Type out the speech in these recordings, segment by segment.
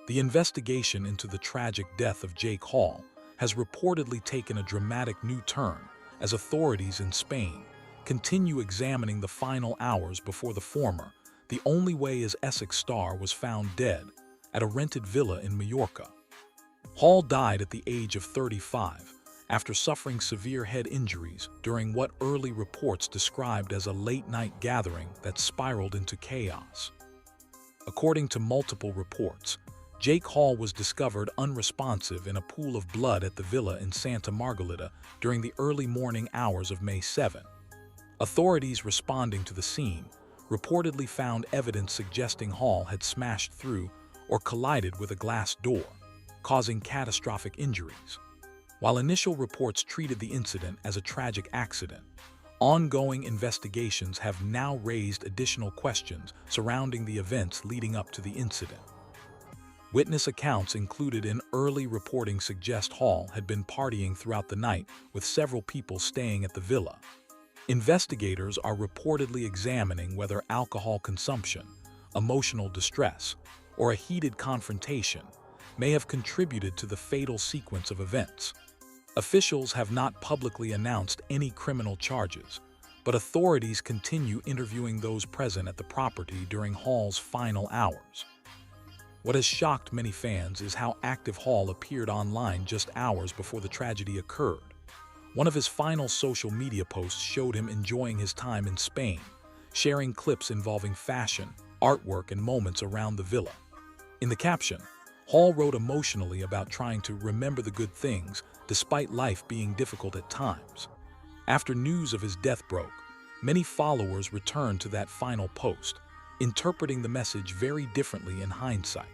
The investigation into the tragic death of Jake Hall has reportedly taken a dramatic new turn as authorities in Spain continue examining the final hours before the former, the only way his Essex star was found dead at a rented villa in Mallorca. Hall died at the age of 35 after suffering severe head injuries during what early reports described as a late-night gathering that spiraled into chaos. According to multiple reports, Jake Hall was discovered unresponsive in a pool of blood at the villa in Santa Margalida during the early morning hours of May 7. Authorities responding to the scene reportedly found evidence suggesting Hall had smashed through or collided with a glass door, causing catastrophic injuries. While initial reports treated the incident as a tragic accident, ongoing investigations have now raised additional questions surrounding the events leading up to the incident. Witness accounts included in early reporting suggest Hall had been partying throughout the night with several people staying at the villa. Investigators are reportedly examining whether alcohol consumption, emotional distress, or a heated confrontation may have contributed to the fatal sequence of events. Officials have not publicly announced any criminal charges, but authorities continue interviewing those present at the property during Hall's final hours. What has shocked many fans is how active Hall appeared online just hours before the tragedy occurred. One of his final social media posts showed him enjoying his time in Spain, sharing clips involving fashion, artwork, and moments around the villa. In the caption, Hall wrote emotionally about trying to remember the good things despite life being difficult at times. After news of his death broke, many followers returned to that final post, interpreting the message very differently in hindsight.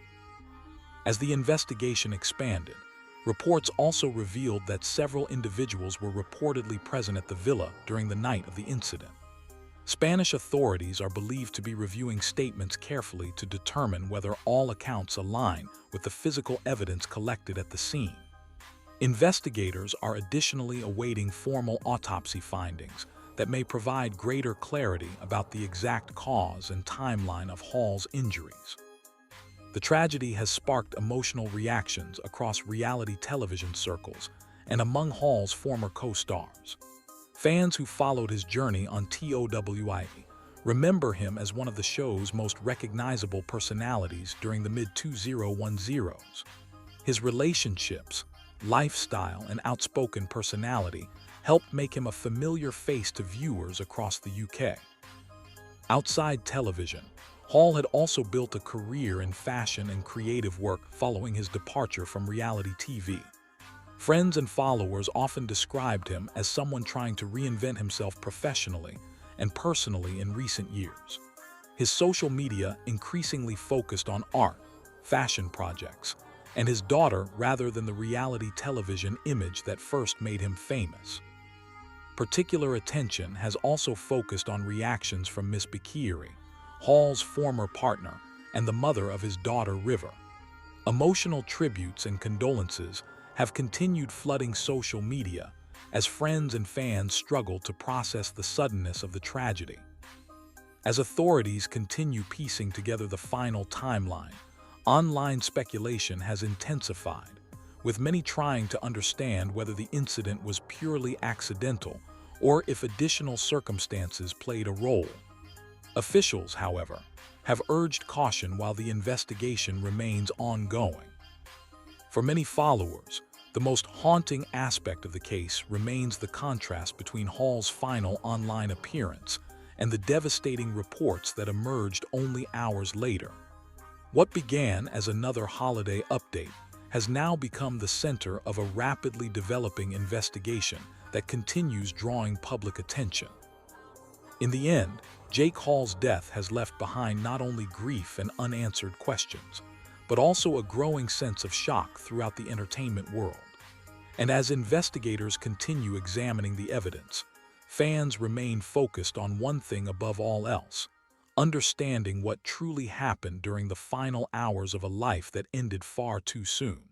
As the investigation expanded, reports also revealed that several individuals were reportedly present at the villa during the night of the incident. Spanish authorities are believed to be reviewing statements carefully to determine whether all accounts align with the physical evidence collected at the scene. Investigators are additionally awaiting formal autopsy findings that may provide greater clarity about the exact cause and timeline of Hall's injuries. The tragedy has sparked emotional reactions across reality television circles and among Hall's former co-stars. Fans who followed his journey on TOWIE remember him as one of the show's most recognizable personalities during the mid-2010s. His relationships, lifestyle, and outspoken personality helped make him a familiar face to viewers across the UK. Outside television, Hall had also built a career in fashion and creative work following his departure from reality TV. Friends and followers often described him as someone trying to reinvent himself professionally and personally in recent years. His social media increasingly focused on art, fashion projects, and his daughter rather than the reality television image that first made him famous. Particular attention has also focused on reactions from Miss Bikiri, Hall's former partner and the mother of his daughter River. Emotional tributes and condolences have continued flooding social media as friends and fans struggle to process the suddenness of the tragedy. As authorities continue piecing together the final timeline, online speculation has intensified, with many trying to understand whether the incident was purely accidental or if additional circumstances played a role. Officials, however, have urged caution while the investigation remains ongoing. For many followers, the most haunting aspect of the case remains the contrast between Hall's final online appearance and the devastating reports that emerged only hours later. What began as another holiday update has now become the center of a rapidly developing investigation that continues drawing public attention. In the end, Jake Hall's death has left behind not only grief and unanswered questions, but also a growing sense of shock throughout the entertainment world. And as investigators continue examining the evidence, fans remain focused on one thing above all else: understanding what truly happened during the final hours of a life that ended far too soon.